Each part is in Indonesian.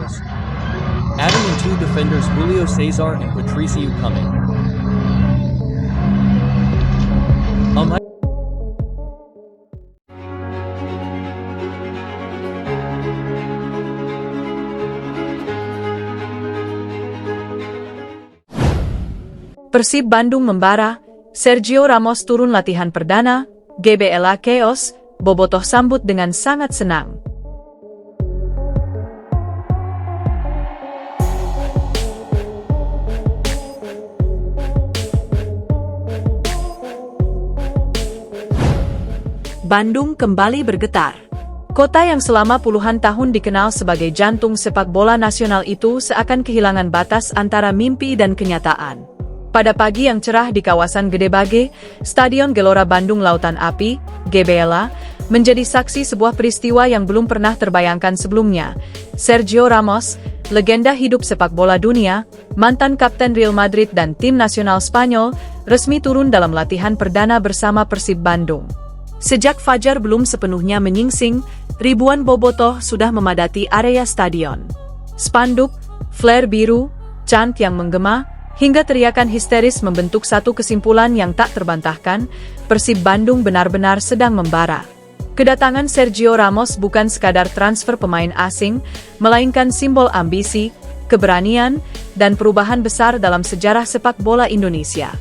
goals. Adding in two defenders Julio Cesar and Patricio Cumming. Persib Bandung membara, Sergio Ramos turun latihan perdana, GBLA Chaos, Bobotoh sambut dengan sangat senang. Bandung kembali bergetar. Kota yang selama puluhan tahun dikenal sebagai jantung sepak bola nasional itu seakan kehilangan batas antara mimpi dan kenyataan. Pada pagi yang cerah di kawasan Gedebage, Stadion Gelora Bandung Lautan Api, GBLA, menjadi saksi sebuah peristiwa yang belum pernah terbayangkan sebelumnya. Sergio Ramos, legenda hidup sepak bola dunia, mantan kapten Real Madrid dan tim nasional Spanyol, resmi turun dalam latihan perdana bersama Persib Bandung. Sejak fajar belum sepenuhnya menyingsing, ribuan bobotoh sudah memadati area stadion. Spanduk, flare biru, chant yang menggema, hingga teriakan histeris membentuk satu kesimpulan yang tak terbantahkan, Persib Bandung benar-benar sedang membara. Kedatangan Sergio Ramos bukan sekadar transfer pemain asing, melainkan simbol ambisi, keberanian, dan perubahan besar dalam sejarah sepak bola Indonesia.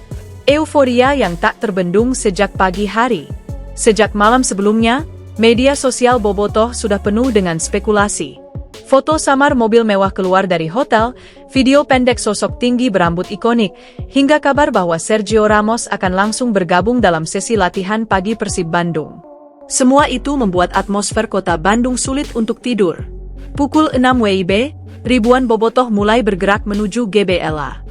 Euforia yang tak terbendung sejak pagi hari. Sejak malam sebelumnya, media sosial bobotoh sudah penuh dengan spekulasi. Foto samar mobil mewah keluar dari hotel, video pendek sosok tinggi berambut ikonik, hingga kabar bahwa Sergio Ramos akan langsung bergabung dalam sesi latihan pagi Persib Bandung. Semua itu membuat atmosfer kota Bandung sulit untuk tidur. Pukul 6 WIB, ribuan bobotoh mulai bergerak menuju GBLA.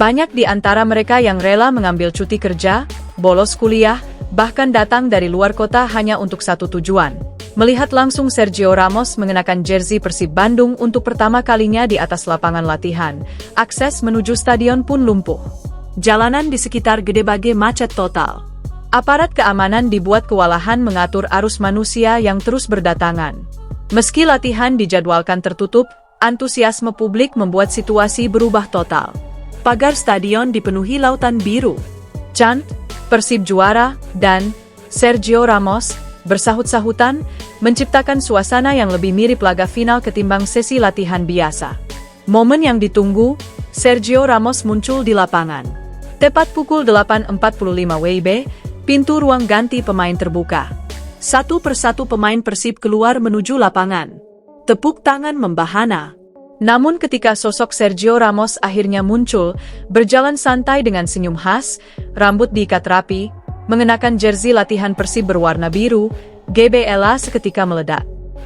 Banyak di antara mereka yang rela mengambil cuti kerja, bolos kuliah, bahkan datang dari luar kota hanya untuk satu tujuan: melihat langsung Sergio Ramos mengenakan jersey Persib Bandung untuk pertama kalinya di atas lapangan latihan. Akses menuju stadion pun lumpuh. Jalanan di sekitar Gedebage macet total. Aparat keamanan dibuat kewalahan mengatur arus manusia yang terus berdatangan. Meski latihan dijadwalkan tertutup, antusiasme publik membuat situasi berubah total. Pagar stadion dipenuhi lautan biru. Chant, Persib juara, dan Sergio Ramos bersahut-sahutan, menciptakan suasana yang lebih mirip laga final ketimbang sesi latihan biasa. Momen yang ditunggu, Sergio Ramos muncul di lapangan. Tepat pukul 8.45 WIB, pintu ruang ganti pemain terbuka. Satu persatu pemain Persib keluar menuju lapangan. Tepuk tangan membahana. Namun ketika sosok Sergio Ramos akhirnya muncul, berjalan santai dengan senyum khas, rambut diikat rapi, mengenakan jersey latihan Persib berwarna biru, GBLA seketika meledak.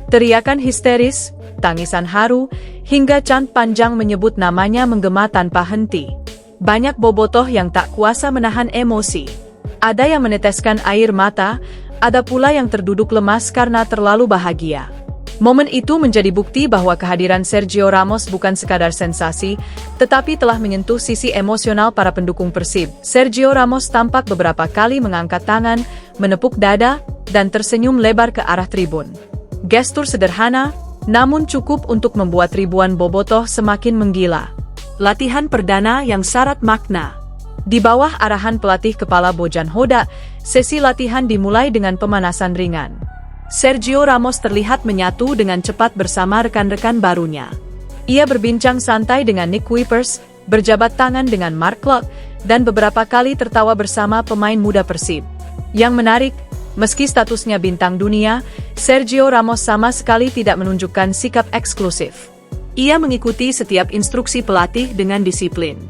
Teriakan histeris, tangisan haru, hingga chant panjang menyebut namanya menggema tanpa henti. Banyak bobotoh yang tak kuasa menahan emosi. Ada yang meneteskan air mata, ada pula yang terduduk lemas karena terlalu bahagia. Momen itu menjadi bukti bahwa kehadiran Sergio Ramos bukan sekadar sensasi, tetapi telah menyentuh sisi emosional para pendukung Persib. Sergio Ramos tampak beberapa kali mengangkat tangan, menepuk dada, dan tersenyum lebar ke arah tribun. Gestur sederhana, namun cukup untuk membuat ribuan bobotoh semakin menggila. Latihan perdana yang syarat makna. Di bawah arahan pelatih kepala Bojan Hoda, sesi latihan dimulai dengan pemanasan ringan. Sergio Ramos terlihat menyatu dengan cepat bersama rekan-rekan barunya. Ia berbincang santai dengan Nick Kuipers, berjabat tangan dengan Mark Klok, dan beberapa kali tertawa bersama pemain muda Persib. Yang menarik, meski statusnya bintang dunia, Sergio Ramos sama sekali tidak menunjukkan sikap eksklusif. Ia mengikuti setiap instruksi pelatih dengan disiplin.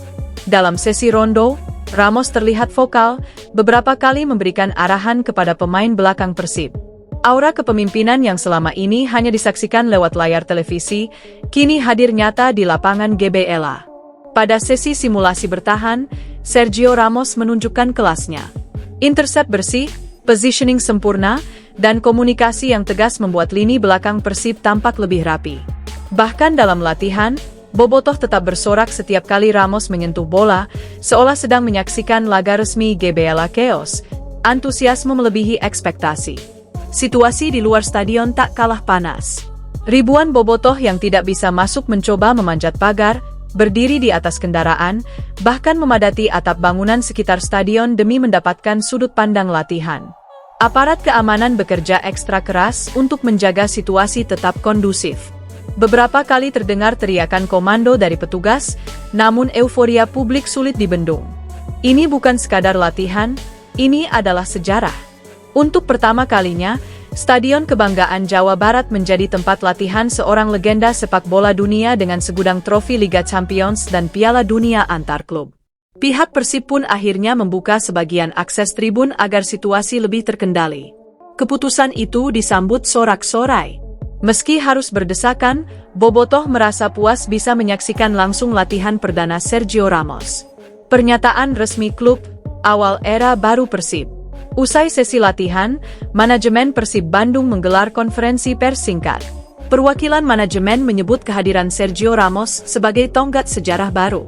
Dalam sesi rondo, Ramos terlihat vokal, beberapa kali memberikan arahan kepada pemain belakang Persib. Aura kepemimpinan yang selama ini hanya disaksikan lewat layar televisi, kini hadir nyata di lapangan GBLA. Pada sesi simulasi bertahan, Sergio Ramos menunjukkan kelasnya. Intercept bersih, positioning sempurna, dan komunikasi yang tegas membuat lini belakang Persib tampak lebih rapi. Bahkan dalam latihan, bobotoh tetap bersorak setiap kali Ramos menyentuh bola, seolah sedang menyaksikan laga resmi GBLA Chaos. Antusiasme melebihi ekspektasi. Situasi di luar stadion tak kalah panas. Ribuan bobotoh yang tidak bisa masuk mencoba memanjat pagar, berdiri di atas kendaraan, bahkan memadati atap bangunan sekitar stadion demi mendapatkan sudut pandang latihan. Aparat keamanan bekerja ekstra keras untuk menjaga situasi tetap kondusif. Beberapa kali terdengar teriakan komando dari petugas, namun euforia publik sulit dibendung. Ini bukan sekadar latihan, ini adalah sejarah. Untuk pertama kalinya, Stadion Kebanggaan Jawa Barat menjadi tempat latihan seorang legenda sepak bola dunia dengan segudang trofi Liga Champions dan Piala Dunia antar klub. Pihak Persib pun akhirnya membuka sebagian akses tribun agar situasi lebih terkendali. Keputusan itu disambut sorak-sorai. Meski harus berdesakan, bobotoh merasa puas bisa menyaksikan langsung latihan perdana Sergio Ramos. Pernyataan resmi klub, awal era baru Persib. Usai sesi latihan, manajemen Persib Bandung menggelar konferensi pers singkat. Perwakilan manajemen menyebut kehadiran Sergio Ramos sebagai tonggak sejarah baru.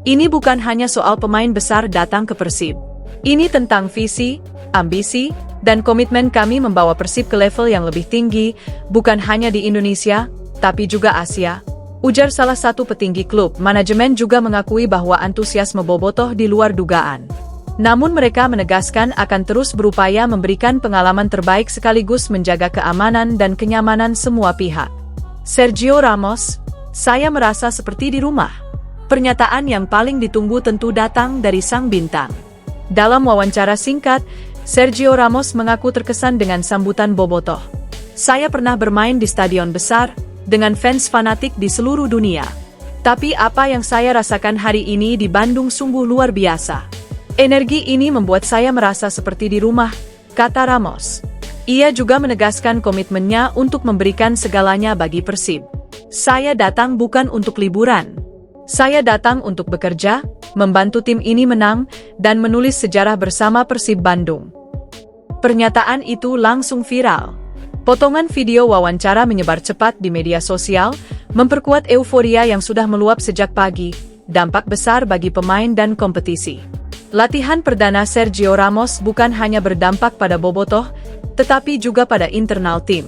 Ini bukan hanya soal pemain besar datang ke Persib. Ini tentang visi, ambisi, dan komitmen kami membawa Persib ke level yang lebih tinggi, bukan hanya di Indonesia, tapi juga Asia. Ujar salah satu petinggi klub. Manajemen juga mengakui bahwa antusiasme bobotoh di luar dugaan. Namun mereka menegaskan akan terus berupaya memberikan pengalaman terbaik sekaligus menjaga keamanan dan kenyamanan semua pihak. Sergio Ramos, saya merasa seperti di rumah. Pernyataan yang paling ditunggu tentu datang dari sang bintang. Dalam wawancara singkat, Sergio Ramos mengaku terkesan dengan sambutan bobotoh. Saya pernah bermain di stadion besar, dengan fans fanatik di seluruh dunia. Tapi apa yang saya rasakan hari ini di Bandung sungguh luar biasa. Energi ini membuat saya merasa seperti di rumah, kata Ramos. Ia juga menegaskan komitmennya untuk memberikan segalanya bagi Persib. Saya datang bukan untuk liburan. Saya datang untuk bekerja, membantu tim ini menang, dan menulis sejarah bersama Persib Bandung. Pernyataan itu langsung viral. Potongan video wawancara menyebar cepat di media sosial, memperkuat euforia yang sudah meluap sejak pagi, dampak besar bagi pemain dan kompetisi. Latihan perdana Sergio Ramos bukan hanya berdampak pada bobotoh, tetapi juga pada internal tim.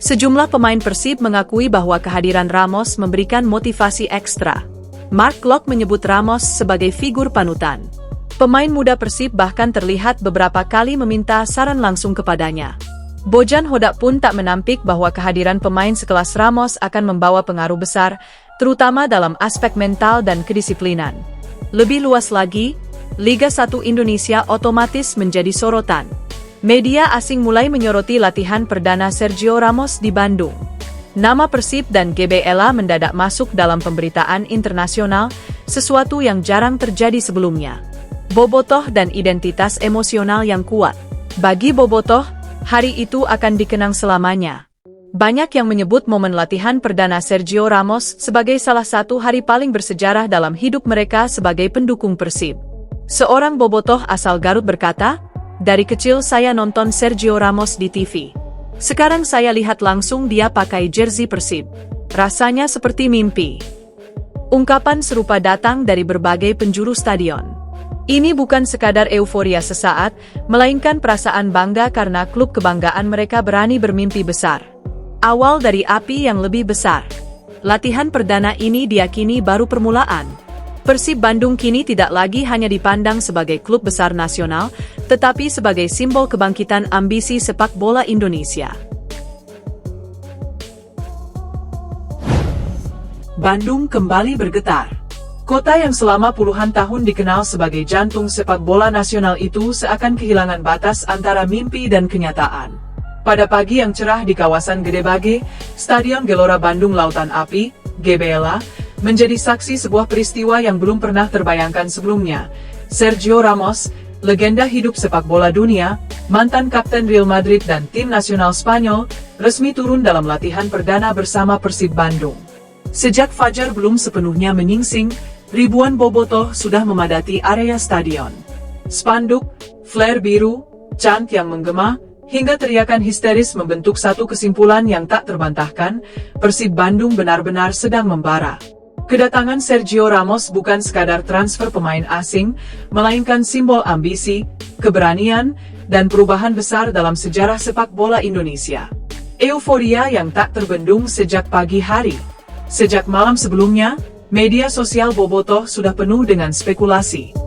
Sejumlah pemain Persib mengakui bahwa kehadiran Ramos memberikan motivasi ekstra. Mark Klok menyebut Ramos sebagai figur panutan. Pemain muda Persib bahkan terlihat beberapa kali meminta saran langsung kepadanya. Bojan Hodak pun tak menampik bahwa kehadiran pemain sekelas Ramos akan membawa pengaruh besar, terutama dalam aspek mental dan kedisiplinan. Lebih luas lagi, Liga 1 Indonesia otomatis menjadi sorotan. Media asing mulai menyoroti latihan perdana Sergio Ramos di Bandung. Nama Persib dan GBLA mendadak masuk dalam pemberitaan internasional, sesuatu yang jarang terjadi sebelumnya. Bobotoh dan identitas emosional yang kuat. Bagi bobotoh, hari itu akan dikenang selamanya. Banyak yang menyebut momen latihan perdana Sergio Ramos sebagai salah satu hari paling bersejarah dalam hidup mereka sebagai pendukung Persib. Seorang bobotoh asal Garut berkata, "Dari kecil saya nonton Sergio Ramos di TV. Sekarang saya lihat langsung dia pakai jersey Persib. Rasanya seperti mimpi." Ungkapan serupa datang dari berbagai penjuru stadion. Ini bukan sekadar euforia sesaat, melainkan perasaan bangga karena klub kebanggaan mereka berani bermimpi besar. Awal dari api yang lebih besar. Latihan perdana ini diyakini baru permulaan. Persib Bandung kini tidak lagi hanya dipandang sebagai klub besar nasional, tetapi sebagai simbol kebangkitan ambisi sepak bola Indonesia. Bandung kembali bergetar. Kota yang selama puluhan tahun dikenal sebagai jantung sepak bola nasional itu seakan kehilangan batas antara mimpi dan kenyataan. Pada pagi yang cerah di kawasan Gede Bage, Stadion Gelora Bandung Lautan Api, GBLA, menjadi saksi sebuah peristiwa yang belum pernah terbayangkan sebelumnya. Sergio Ramos, legenda hidup sepak bola dunia, mantan kapten Real Madrid dan tim nasional Spanyol, resmi turun dalam latihan perdana bersama Persib Bandung. Sejak fajar belum sepenuhnya menyingsing, ribuan bobotoh sudah memadati area stadion. Spanduk, flare biru, chant yang menggema, hingga teriakan histeris membentuk satu kesimpulan yang tak terbantahkan, Persib Bandung benar-benar sedang membara. Kedatangan Sergio Ramos bukan sekadar transfer pemain asing, melainkan simbol ambisi, keberanian, dan perubahan besar dalam sejarah sepak bola Indonesia. Euforia yang tak terbendung sejak pagi hari. Sejak malam sebelumnya, media sosial Bobotoh sudah penuh dengan spekulasi.